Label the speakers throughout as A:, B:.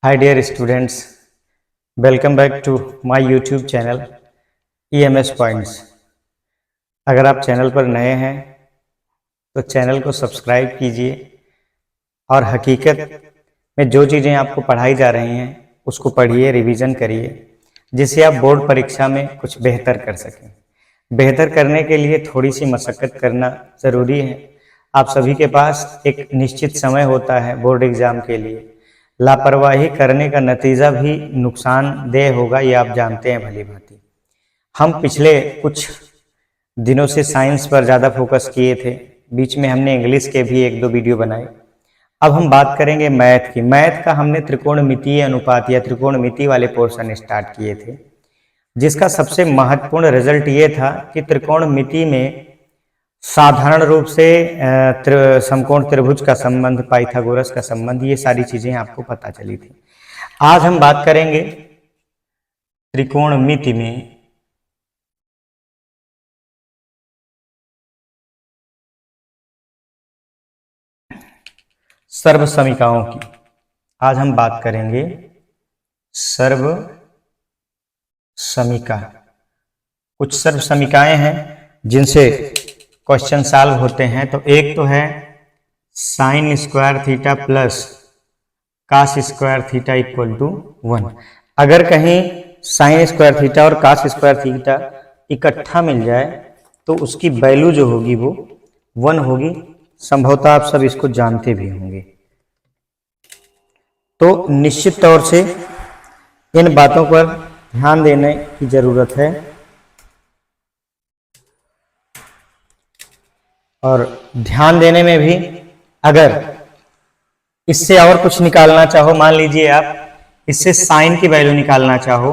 A: Hi dear students, welcome back to my YouTube channel EMS Points। अगर आप channel पर नए हैं तो चैनल को सब्सक्राइब कीजिए और हकीकत में जो चीज़ें आपको पढ़ाई जा रही हैं उसको पढ़िए, रिवीजन करिए, जिससे आप बोर्ड परीक्षा में कुछ बेहतर कर सकें। बेहतर करने के लिए थोड़ी सी मशक्क़त करना ज़रूरी है। आप सभी के पास एक निश्चित समय होता है बोर्ड एग्ज़ाम के लिए। लापरवाही करने का नतीजा भी नुकसानदेह होगा, ये आप जानते हैं भली भांति। हम पिछले कुछ दिनों से साइंस पर ज़्यादा फोकस किए थे, बीच में हमने इंग्लिश के भी एक दो वीडियो बनाए। अब हम बात करेंगे मैथ की। मैथ का हमने त्रिकोणमितीय अनुपात या त्रिकोणमिति वाले पोर्शन स्टार्ट किए थे, जिसका सबसे महत्वपूर्ण रिजल्ट ये था कि त्रिकोणमिति में साधारण रूप से समकोण त्रिभुज का संबंध, पाइथागोरस का संबंध, ये सारी चीजें आपको पता चली थी। आज हम बात करेंगे त्रिकोणमिति में सर्व समीकाओं की। आज हम बात करेंगे सर्व समीका। कुछ सर्व समीकाएं हैं जिनसे क्वेश्चन सॉल्व होते हैं। तो एक तो है sine square theta plus cos square theta equal to 1। अगर कहीं साइन स्क्वायर थीटा और कास स्क्वायर थीटा इकट्ठा मिल जाए तो उसकी वैल्यू जो होगी वो 1 होगी। संभवतः आप सब इसको जानते भी होंगे। तो निश्चित तौर से इन बातों पर ध्यान देने की जरूरत है। और ध्यान देने में भी, अगर इससे और कुछ निकालना चाहो, मान लीजिए आप इससे साइन की वैल्यू निकालना चाहो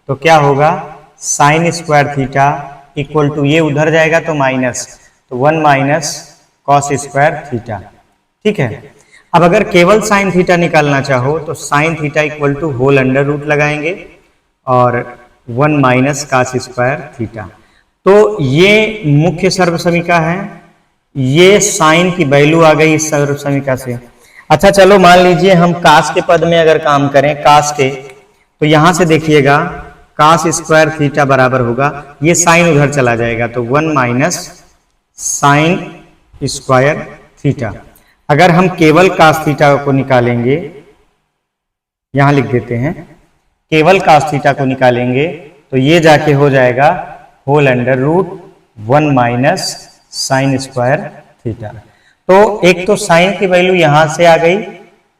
A: तो क्या होगा, sine square theta equal to, ये उधर जाएगा तो माइनस, तो 1 माइनस कॉस स्क्वायर थीटा। ठीक है। अब अगर केवल साइन थीटा निकालना चाहो तो sine theta equal to whole under root लगाएंगे और 1 माइनस कास स्क्वायर थीटा। तो ये मुख्य सर्व समीका है। ये साइन की वैल्यू आ गई इस सर्व समीका से। अच्छा चलो मान लीजिए हम कास के पद में अगर काम करें, कास के, तो यहां से देखिएगा कास स्क्वायर थीटा बराबर होगा, ये साइन उधर चला जाएगा तो 1 माइनस साइन स्क्वायर थीटा। अगर हम केवल कास थीटा को निकालेंगे, यहां लिख देते हैं, केवल कास थीटा को निकालेंगे तो ये जाके हो जाएगा whole under root 1 minus sine square theta. तो एक तो साइन की वैल्यू यहां से आ गई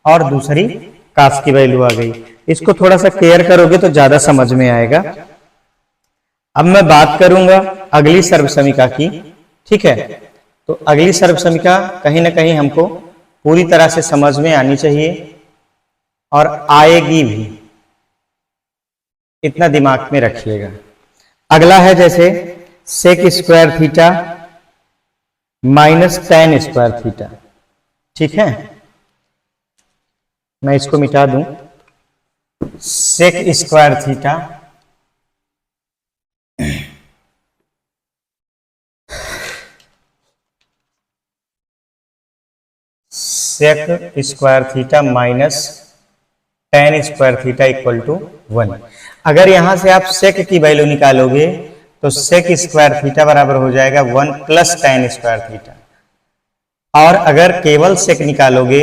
A: और दूसरी कास की वैल्यू आ गई। इसको थोड़ा सा केयर करोगे तो ज्यादा समझ में आएगा। अब मैं बात करूंगा अगली सर्व समीका की। ठीक है। तो अगली सर्व समीका कहीं ना कहीं हमको पूरी तरह से समझ में आनी चाहिए और आएगी भी, इतना दिमाग में रखिएगा। अगला है जैसे sec square theta minus tan square theta. ठीक है, मैं इसको मिटा दूं। Sec square theta sec square theta minus tan square theta equal to 1। अगर यहां से आप सेक की वैल्यू निकालोगे तो सेक स्क्वायर थीटा बराबर हो जाएगा 1 प्लस टेन स्क्वायर थीटा। और अगर केवल सेक निकालोगे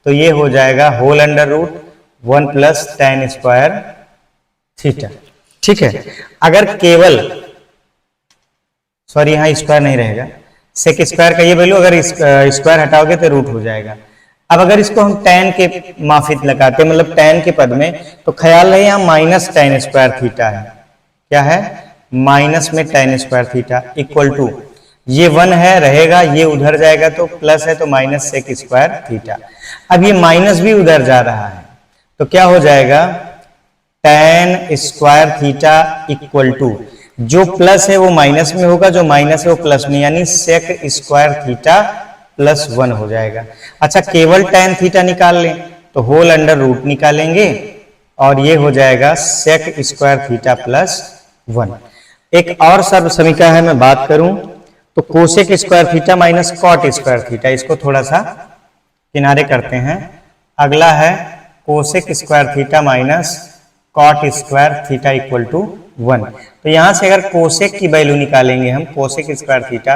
A: तो ये हो जाएगा whole under root 1 plus tan square theta. ठीक है। अगर केवल, सॉरी यहां स्क्वायर नहीं रहेगा, सेक स्क्वायर का ये वैल्यू अगर स्क्वायर हटाओगे तो रूट हो जाएगा। अब अगर इसको हम टेन के माफिक लगाते, मतलब टेन के पद में, तो ख्याल रहे यहाँ माइनस टेन स्क्वायर थीटा है। क्या है, माइनस में tan square theta equal to, ये 1 है रहेगा, ये उधर जाएगा तो प्लस है तो माइनस सेक स्क्वायर थीटा। अब ये माइनस भी उधर जा रहा है तो क्या हो जाएगा, tan square theta equal to, जो प्लस है वो माइनस में होगा, जो माइनस है वो प्लस में, यानी सेक स्क्वायर थीटा प्लस 1 हो जाएगा। अच्छा केवल टेन थीटा निकाल लें तो होल अंडर रूट निकालेंगे और ये हो जाएगा सेक स्क्वायर थीटा प्लस 1। एक और सर्व समीका है, मैं बात करूं तो cosec square theta minus cot square theta. इसको थोड़ा सा किनारे करते हैं। अगला है cosec square theta minus cot square theta equal to 1। तो यहां से अगर कोसेक की वैल्यू निकालेंगे हम, cosec square theta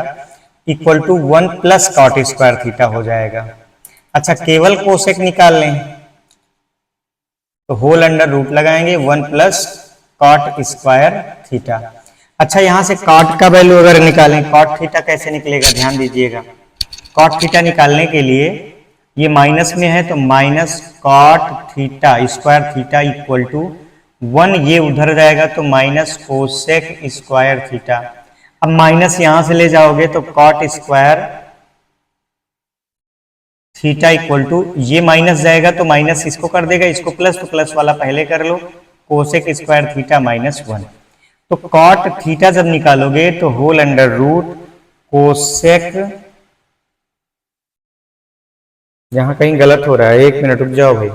A: equal to 1 plus cot square theta हो जाएगा। अच्छा, केवल कोसेक निकाल लें तो होल अंडर रूट लगाएंगे 1 प्लस कॉट स्क्वायर थीटा। अच्छा, यहां से कॉट का वैल्यू अगर निकालें, कॉट थीटा कैसे निकलेगा ध्यान दीजिएगा। कॉट थीटा निकालने के लिए ये माइनस में है तो minus cot theta square theta equal to 1, ये उधर जाएगा तो माइनस कोसेक स्क्वायर थीटा। अब माइनस यहां से ले जाओगे तो cot square theta equal to, ये माइनस जाएगा तो माइनस इसको कर देगा, इसको प्लस तो प्लस वाला पहले कर लो, कोसेक स्क्वायर थीटा माइनस 1। तो कॉट थीटा जब निकालोगे तो होल अंडर रूट कोसेक, यहां कहीं गलत हो रहा है, 1 मिनट रुक जाओ भाई,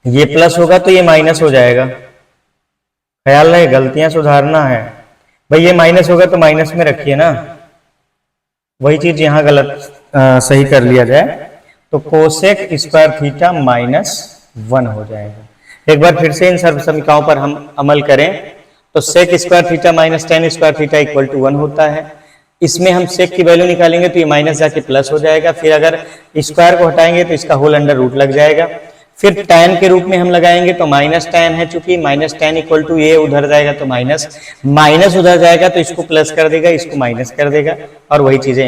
A: ये प्लस होगा तो ये माइनस हो जाएगा, ख्याल रहे, गलतियां सुधारना है भाई। ये माइनस होगा तो माइनस में रखिए ना, वही चीज यहां गलत सही कर लिया जाए तो कोसेक स्क्वायर थीटा माइनस 1 हो जाएगा। एक बार फिर से इन सर्व समीकरणों पर हम अमल करें तो sec square theta minus tan square theta equal to 1 होता है। इसमें हम सेक की वैल्यू निकालेंगे तो ये माइनस जाके प्लस हो जाएगा, फिर अगर स्क्वायर को हटाएंगे तो इसका होल अंडर रूट लग जाएगा, फिर tan के रूप में हम लगाएंगे तो माइनस tan है, चूंकि माइनस tan इक्वल टू ये उधर जाएगा तो माइनस, माइनस उधर जाएगा तो इसको प्लस कर देगा, इसको माइनस कर देगा, और वही चीजें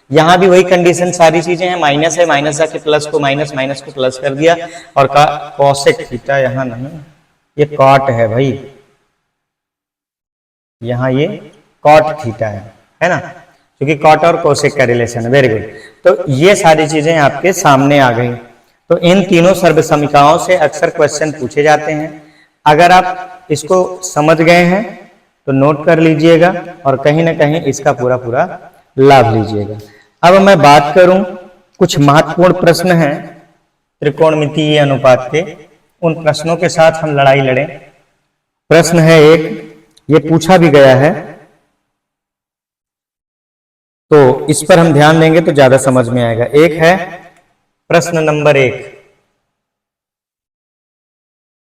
A: यहाँ भी वही कंडीशन, सारी चीजें हैं, माइनस है, माइनस जाके प्लस को माइनस, माइनस को प्लस कर दिया, और कॉसेक थीटा यहाँ नहीं, ये कॉट है भाई, यहाँ ये कॉट थीटा है ना, क्योंकि कॉट और कोसेक का रिलेशन है। वेरी गुड, तो ये सारी चीजें आपके सामने आ गई। तो इन तीनों सर्व समीकरणों से अक्सर क्वेश्चन पूछे जाते हैं। अगर आप इसको समझ गए हैं तो नोट कर लीजिएगा और कहीं ना कहीं इसका पूरा पूरा लाभ लीजिएगा। अब मैं बात करूं, कुछ महत्वपूर्ण प्रश्न हैं त्रिकोणमितीय अनुपात के, उन प्रश्नों के साथ हम लड़ाई लड़ें। प्रश्न है एक, ये पूछा भी गया है तो इस पर हम ध्यान देंगे तो ज्यादा समझ में आएगा। एक है प्रश्न नंबर 1,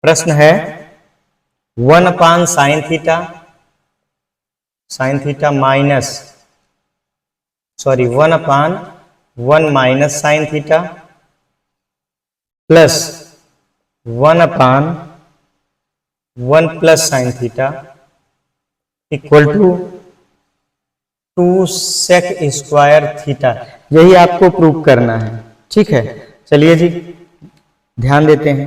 A: प्रश्न है 1 upon sine theta minus, sorry 1 upon 1 minus sine theta plus 1 upon 1 plus sine theta equal to 2 sec square theta. यही आपको प्रूव करना है, ठीक है। चलिए जी ध्यान देते हैं।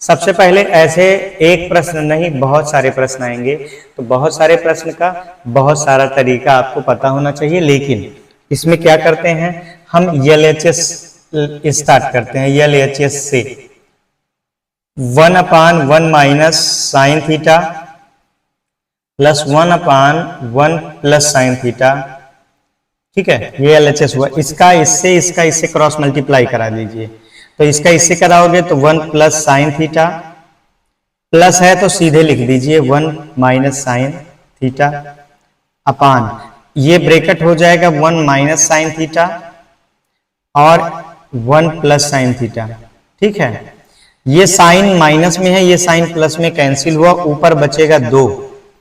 A: सबसे पहले ऐसे एक प्रश्न नहीं, बहुत सारे प्रश्न आएंगे, तो बहुत सारे प्रश्न का बहुत सारा तरीका आपको पता होना चाहिए। लेकिन इसमें क्या करते हैं हम, LHS स्टार्ट करते हैं, LHS से 1 upon 1 minus sine theta plus 1 upon 1 plus sine theta, ठीक है, ये LHS हुआ। इसका इससे क्रॉस मल्टीप्लाई करा दीजिए, तो इसका इससे कराओगे तो 1 प्लस साइन थीटा, प्लस है तो सीधे लिख दीजिए 1 माइनस साइन थीटा अपान, ये ब्रैकेट हो जाएगा 1 माइनस साइन थीटा और 1 प्लस साइन थीटा, ठीक है। ये साइन माइनस में है, ये साइन प्लस में कैंसिल हुआ, ऊपर बचेगा 2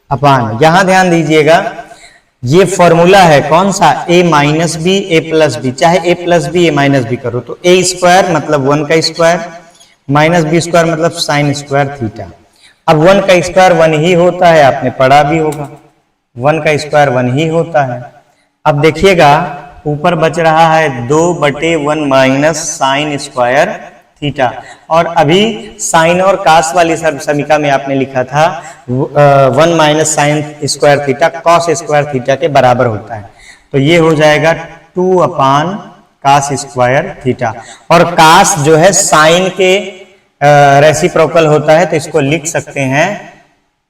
A: अपान। यहां ध्यान दीजिएगा, ये फॉर्मूला है कौन सा, a minus B A plus B, चाहे a plus B A minus B करो तो a स्क्वायर मतलब 1 का स्क्वायर माइनस बी स्क्वायर मतलब साइन स्क्वायर थीटा। अब 1 का स्क्वायर 1 ही होता है, आपने पढ़ा भी होगा, 1 का स्क्वायर 1 ही होता है। अब देखिएगा ऊपर बच रहा है 2/1 माइनस साइन स्क्वायर थीटा, और अभी साइन और कास वाली समीकरण में आपने लिखा था 1 minus sine square theta cos square theta के बराबर होता है, तो ये हो जाएगा 2 अपान कास स्क्वायर थीटा। और कास जो है साइन के रेसिप्रोकल होता है, तो इसको लिख सकते हैं,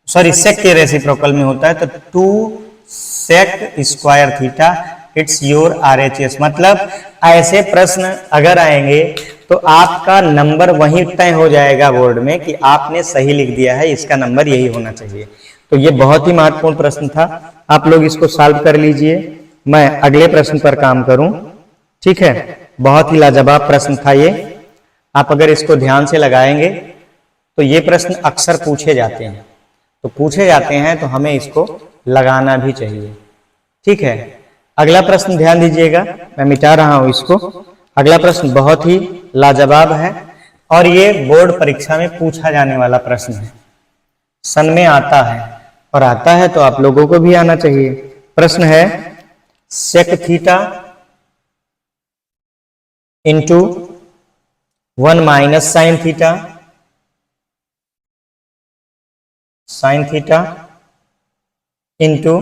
A: सॉरी सेक के रेसिप्रोकल में होता है, तो 2 sec square theta, it's your RHS। मतलब ऐसे प्रश्न अगर आएंगे तो आपका नंबर वहीं तय हो जाएगा बोर्ड में कि आपने सही लिख दिया है, इसका नंबर यही होना चाहिए। तो ये बहुत ही महत्वपूर्ण प्रश्न था, आप लोग इसको सॉल्व कर लीजिए, मैं अगले प्रश्न पर काम करूं, ठीक है। बहुत ही लाजवाब प्रश्न था ये। आप अगर इसको ध्यान से लगाएंगे तो ये प्रश्न अक्सर पूछे जाते हैं, तो पूछे जाते हैं तो हमें इसको लगाना भी चाहिए। ठीक है, अगला प्रश्न ध्यान दीजिएगा, मैं मिटा रहा हूं इसको। अगला प्रश्न बहुत ही लाजवाब है और ये बोर्ड परीक्षा में पूछा जाने वाला प्रश्न है, सन में आता है, और आता है तो आप लोगों को भी आना चाहिए। प्रश्न है sec theta into 1 minus sine theta, sine theta into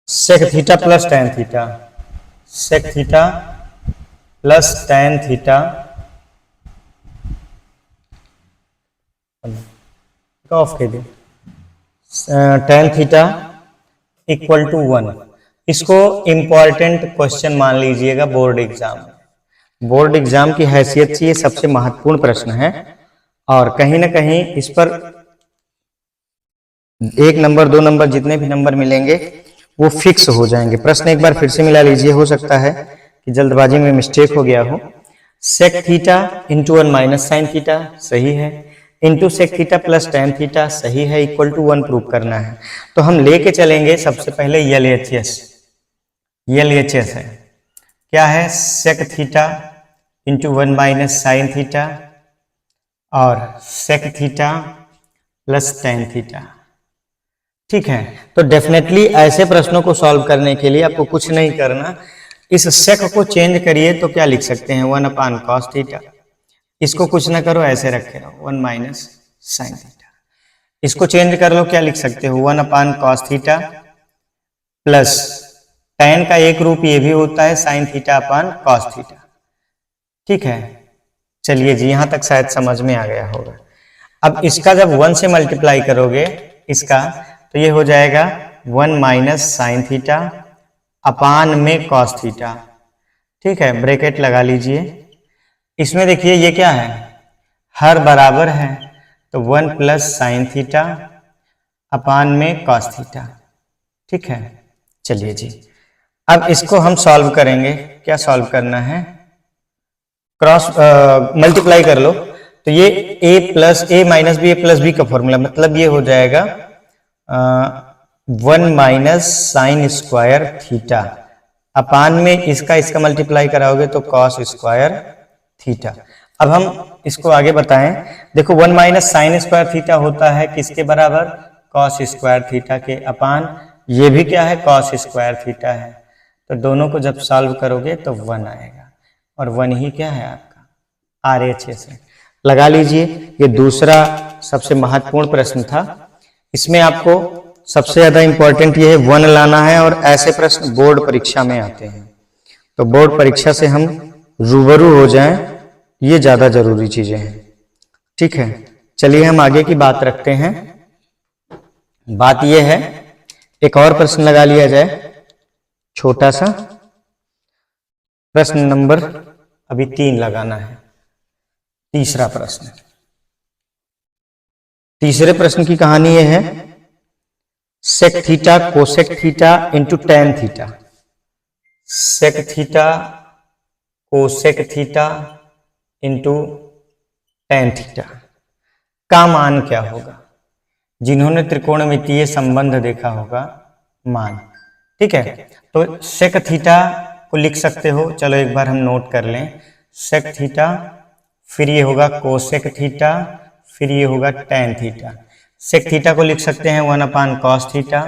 A: sec theta plus tan theta, sec theta plus tan theta of के दे टेन थीटा इक्वल टू 1। इसको इंपॉर्टेंट क्वेश्चन मान लीजिएगा बोर्ड एग्जाम में। बोर्ड एग्जाम की हैसियत से ये सबसे महत्वपूर्ण प्रश्न है और कहीं ना कहीं इस पर 1 नंबर 2 नंबर जितने भी नंबर मिलेंगे वो फिक्स हो जाएंगे। प्रश्न एक बार फिर से मिला लीजिए, हो सकता है कि जल्दबाजी में मिस्टेक हो गया हो। Sec theta into 1 minus sine theta सही है, into sec theta plus tan theta सही है, इक्वल टू 1 प्रूव करना है। तो हम लेके चलेंगे सबसे पहले LHS। LHS है क्या है, sec theta into 1 minus sine theta और sec theta plus tan theta. ठीक है, तो डेफिनेटली ऐसे प्रश्नों को सॉल्व करने के लिए आपको कुछ नहीं करना, इस सेक को चेंज करिए तो क्या लिख सकते हैं 1 अपान कॉस थीटा। इसको कुछ ना करो, ऐसे रखे रहो 1 माइनस साइन थीटा। इसको चेंज कर लो, क्या लिख सकते हो 1 अपान कॉस थीटा प्लस टेन का एक रूप ये भी होता है sine theta upon cos theta. ठीक है, चलिए जी यहां तक शायद समझ में आ गया होगा। अब इसका जब 1 से मल्टीप्लाई करोगे इसका तो ये हो जाएगा 1 माइनस साइन थीटा अपान में कॉस थीटा। ठीक है, ब्रैकेट लगा लीजिए। इसमें देखिए ये क्या है, हर बराबर है तो 1 प्लस साइन थीटा अपान में कॉस थीटा। ठीक है, चलिए जी अब इसको हम सॉल्व करेंगे। क्या सॉल्व करना है, क्रॉस मल्टीप्लाई कर लो तो ये a minus B a plus B का फॉर्मूला, मतलब ये हो जाएगा 1 minus sine square theta upon में इसका मल्टीप्लाई कराओगे तो कॉस स्क्वायर थीटा। अब हम इसको आगे बताएं। देखो 1 माइनस साइन स्क्वायर थीटा होता है किसके बराबर, कॉस स्क्वायर थीटा के, अपान ये भी क्या है कॉस स्क्वायर थीटा है। तो दोनों को जब सॉल्व करोगे तो 1 आएगा और 1 ही क्या है आपका RHS है। लगा लीजिए, ये दूसरा सबसे महत्वपूर्ण प्रश्न था। इसमें आपको सबसे ज्यादा इंपॉर्टेंट ये है 1 लाना है और ऐसे प्रश्न बोर्ड परीक्षा में आते हैं, तो बोर्ड परीक्षा से हम रूबरू हो जाएं, ये ज्यादा जरूरी चीजें हैं। ठीक है, चलिए हम आगे की बात रखते हैं। बात यह है, एक और प्रश्न लगा लिया जाए, छोटा सा प्रश्न नंबर अभी 3 लगाना है। तीसरा प्रश्न, तीसरे प्रश्न की कहानी यह है sec theta cosec theta into tan theta. Sec theta cosec theta into tan theta का मान क्या होगा। जिन्होंने त्रिकोणमितीय संबंध देखा होगा मान। ठीक है, तो सेक थीटा को लिख सकते हो, चलो एक बार हम नोट कर लें। सेक थीटा, फिर ये होगा कोसेक थीटा, फिर ये होगा टेन थीटा। सेक थीटा को लिख सकते हैं 1 अपान कॉस थीटा,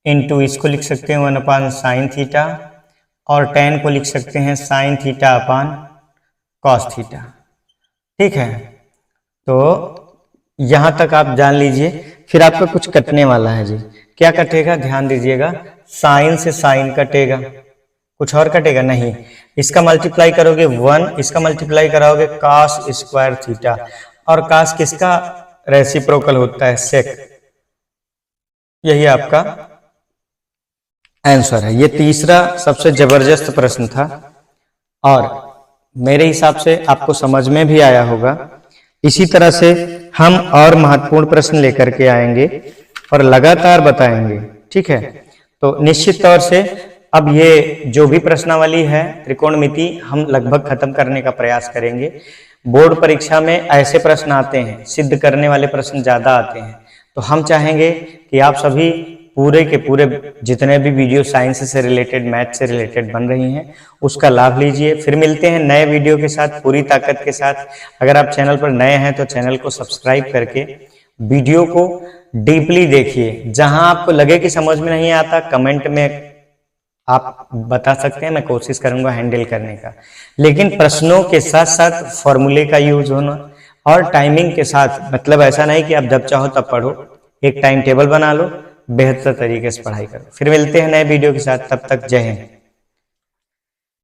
A: इंटू इसको लिख सकते हैं 1 अपान साइन थीटा, और टेन को लिख सकते हैं sine theta upon cos theta. ठीक है, तो यहां तक आप जान लीजिए। फिर आपका कुछ कटने वाला है जी, क्या कटेगा ध्यान दीजिएगा, साइन से साइन कटेगा, कुछ और कटेगा नहीं। इसका मल्टीप्लाई करोगे 1, इसका मल्टीप्लाई कराओगे कॉस स्क्वायर थीटा, और कॉस किसका रेसिप्रोकल होता है, सेक। यही आपका आंसर है। ये तीसरा सबसे जबरदस्त प्रश्न था और मेरे हिसाब से आपको समझ में भी आया होगा। इसी तरह से हम और महत्वपूर्ण प्रश्न लेकर के आएंगे और लगातार बताएंगे। ठीक है, तो निश्चित तौर से अब ये जो भी प्रश्नावली है त्रिकोणमिति हम लगभग खत्म करने का प्रयास करेंगे। बोर्ड परीक्षा में ऐसे प्रश्न आते हैं, सिद्ध करने वाले प्रश्न ज्यादा आते हैं, तो हम चाहेंगे कि आप सभी पूरे के पूरे जितने भी वीडियो साइंस से रिलेटेड, मैथ से रिलेटेड बन रही हैं उसका लाभ लीजिए। फिर मिलते हैं नए वीडियो के साथ, पूरी ताकत के साथ। अगर आप चैनल पर नए हैं तो चैनल को सब्सक्राइब करके वीडियो को डीपली देखिए। जहां आपको लगे कि समझ में नहीं आता, कमेंट में आप बता सकते हैं, मैं कोशिश करूंगा हैंडल करने का। लेकिन प्रश्नों के साथ साथ फॉर्मूले का यूज होना और टाइमिंग के साथ, मतलब ऐसा नहीं कि आप जब चाहो तब पढ़ो, एक टाइम टेबल बना लो, बेहतर तरीके से पढ़ाई करो। फिर मिलते हैं नए वीडियो के साथ, तब तक जय हिंद।